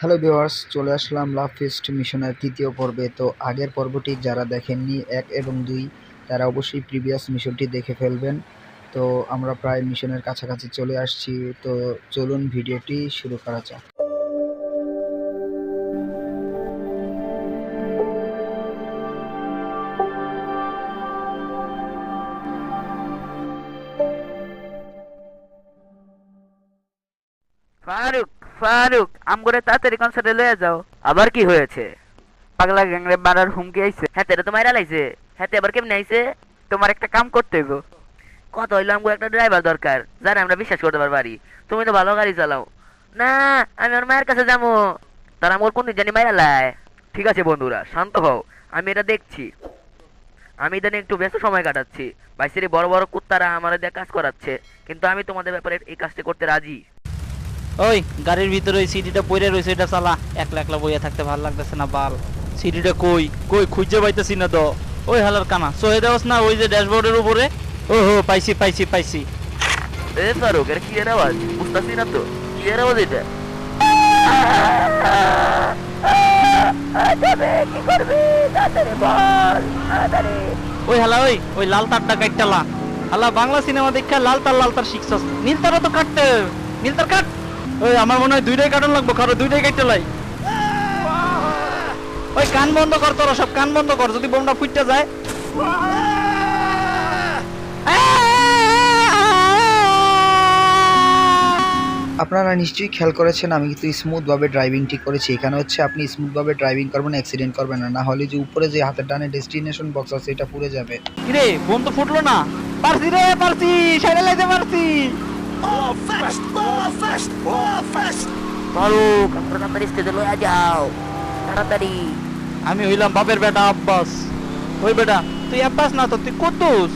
Hello viewers, চলে আসলাম লাভ feast মিশনের তৃতীয় পর্বে। তো আগের পর্বটি যারা দেখেননি ১ এবং ২ তারা অবশ্যই প্রিভিয়াস মিশনটি দেখে ফেলবেন। তো আমরা প্রায় মিশনের কাছাকাছি চলে আসছি। তো চলুন ভিডিওটি শুরু করা যাক। ফারুক, ফারুক, আমগরে তাড়াতাড়ি কনসার্টে লয়ে যাও। আবার কি হয়েছে? পাগলা গ্যাংরে মারার হুমকি আইছে। হাতে তো মাইরা লাইছে। হাতে আবার কেমনে আইছে? তোমার একটা কাম করতে হইব। কত হইলো, আমগো একটা ড্রাইভার দরকার যারা আমরা বিশ্বাস করতে পারি। তুমি তো ভালো গাড়ি চালাও। না, আমি ওর মায়ের কাছে যাবো। তারা আমার কোন জানি মাইরা লাই। ঠিক আছে বন্ধুরা, শান্ত হও। আমি এটা দেখছি। আমি ইদানিং একটু ব্যস্ত সময় কাটাচ্ছি। বাইসেরি বড় বড় কুত্তারা আমার দিয়ে কাজ করাচ্ছে, কিন্তু আমি তোমাদের ব্যাপারে এই কাজটি করতে রাজি। ওই গাড়ির ভিতরে ওই সিডিটা পড়ে রয়েছে, এটা চালা। একলা একলা বইয়া থাকতে ভালো লাগতেছে না বাল। সিডিটা কই কই খুঁজে পাইতেছি না তো। ওই হালার কানা সহে দেওয়াস না ওই যে ড্যাশবোর্ডের উপরে। ও হো, পাইছি পাইছি পাইছি। এ ফারুক, এটা কি এর আওয়াজ? বুঝতেছি না তো কি এর আওয়াজ এটা। কি করবি? তাড়াতাড়ি বল, তাড়াতাড়ি। ওই হালা ওই ওই লাল তারটা কাটটালা। হালা বাংলা সিনেমা দেখা লাল তার শিখছস। নীল তারও তো কাটতে। নীল তার কাট। ওই আমার মনে হয় দুইটাই কাটন লাগবো, কারো দুইটাই কাটতে। ওই কান বন্ধ কর, তোরা সব কান বন্ধ কর, যদি বোমটা ফুটতে যায়। আপনারা নিশ্চয়ই খেয়াল করেছেন আমি কিন্তু স্মুথভাবে ড্রাইভিংটি করেছি। এখানে হচ্ছে আপনি স্মুথভাবে ড্রাইভিং করবেন, অ্যাক্সিডেন্ট করবেন না, না হলে যে উপরে যে হাতের ডানে ডেস্টিনেশন বক্স আছে এটা পুড়ে যাবে। কিরে বোম তো ফুটলো না। পারছি রে, পারছি, সাইডে লাইতে পারছি। ফারুক, আমরা তাড়াতাড়ি স্টেজে লইয়া যাও, তাড়াতাড়ি। আমি হইলাম বাপের বেটা আব্বাস। ওই বেটা তুই আব্বাস না তো তুই কুদ্দুস।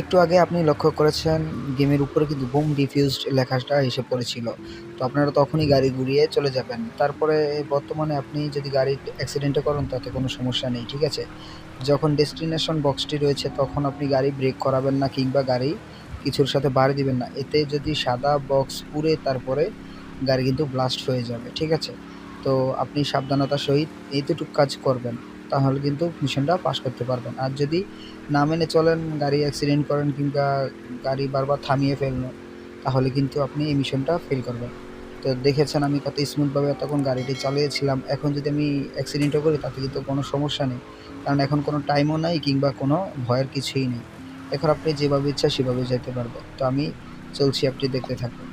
একটু আগে আপনি লক্ষ্য করেছেন গেমের উপরে কিন্তু বোম ডিফিউজড লেখাটা এসে পড়েছিল। তো আপনারা তখনই গাড়ি ঘুরিয়ে চলে যাবেন। তারপরে বর্তমানে আপনি যদি গাড়ি অ্যাক্সিডেন্টও করেন তাতে কোনো সমস্যা নেই, ঠিক আছে? যখন ডেস্টিনেশন বক্সটি রয়েছে তখন আপনি গাড়ি ব্রেক করাবেন না কিংবা গাড়ি কিছুর সাথে বাড়ি দিবেন না। এতে যদি সাদা বক্স পুড়ে তারপরে গাড়ি কিন্তু ব্লাস্ট হয়ে যাবে, ঠিক আছে? তো আপনি সাবধানতার সহিত এইতটুকু কাজ করবেন, তাহলে কিন্তু মিশনটা পাস করতে পারবেন। আর যদি না মেনে চলেন, গাড়ি অ্যাক্সিডেন্ট করেন কিংবা গাড়ি বারবার থামিয়ে ফেলেন, তাহলে কিন্তু আপনি এই মিশনটা ফেল করবেন। তো দেখেছেন আমি কত স্মুথভাবে তখন গাড়িটি চালিয়েছিলাম। এখন যদি আমি অ্যাক্সিডেন্টও করি তাতে কিন্তু কোনো সমস্যা নেই, কারণ এখন কোনো টাইমও নাই কিংবা কোনো ভয়ের কিছুই নেই। এখন আপনি যেভাবে ইচ্ছা সেভাবে যেতে পারবেন। তো আমি চলছি, আপনি দেখতে থাকুন।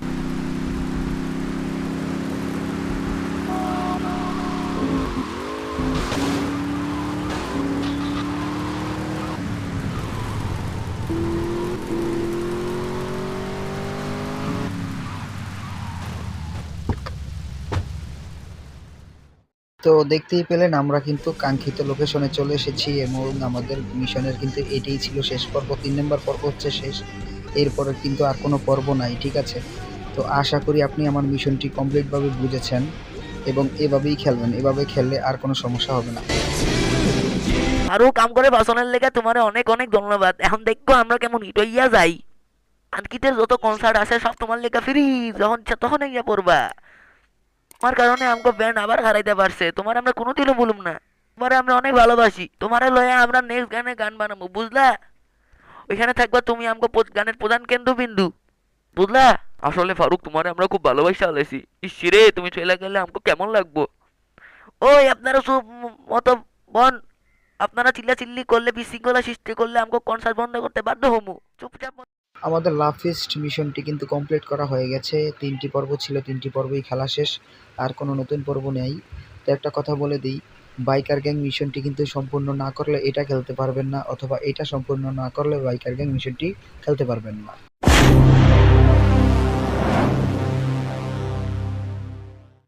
তো দেখতেই পেলেন আমরা কিন্তু কাঙ্ক্ষিত লোকেশনে চলে এসেছি এবং আমাদের মিশনের কিন্তু এটাই ছিল শেষ পর্ব। ৩ নম্বর পর্ব হচ্ছে শেষ। এরপরে কিন্তু আর কোনো পর্ব নাই, ঠিক আছে? তো আশা করি আপনি আমার মিশনটি কমপ্লিটভাবে বুঝেছেন এবং এভাবেই খেলবেন। এভাবে খেললে আর কোনো সমস্যা হবে না। ফারুক, কাম করে বাসনের লেগে তোমার অনেক অনেক ধন্যবাদ। এখন দেখবো আমরা কেমন হিট হইয়া যাই। আনকিতের যত কনসার্ট আছে সব তোমার লেগে ফ্রি, যখন ইচ্ছা তখন ইয়া পড়বা। তোমার কারণে আমাকে ব্যান্ড আবার হারাইতে পারছে। তোমার আমরা কোনোদিনও বলুম না। তোমারে আমরা অনেক ভালোবাসি। তোমারে লয়ে আমরা নেক্সট গানে গান বানাবো, বুঝলা? ওইখানে থাকবা তুমি আমাকে গানের প্রধান কেন্দ্রবিন্দু, বুঝলা? আসলে ফারুক, তোমারে আমরা খুব ভালোবাসা আলাইছি। ইসিরে, তুমি চলে গেলে আমাকে কেমন লাগবো? ওই আপনারা সব মতো বন, আপনারা চিল্লাচিল্লি করলে, বিশৃঙ্খলা সৃষ্টি করলে আমাকে কনসার্ট বন্ধ করতে বাধ্য হমু। চুপচাপ আমাদের লাভ ফিস্ট মিশনটি কিন্তু কমপ্লিট করা হয়ে গেছে। ৩টি পর্ব ছিল, ৩টি পর্বই খেলা শেষ। আর কোনো নতুন পর্ব নেই। তো একটা কথা বলে দিই, বাইকার গ্যাং মিশনটি কিন্তু সম্পূর্ণ না করলে এটা খেলতে পারবেন না, অথবা এটা সম্পূর্ণ না করলে বাইকার গ্যাং মিশনটি খেলতে পারবেন না।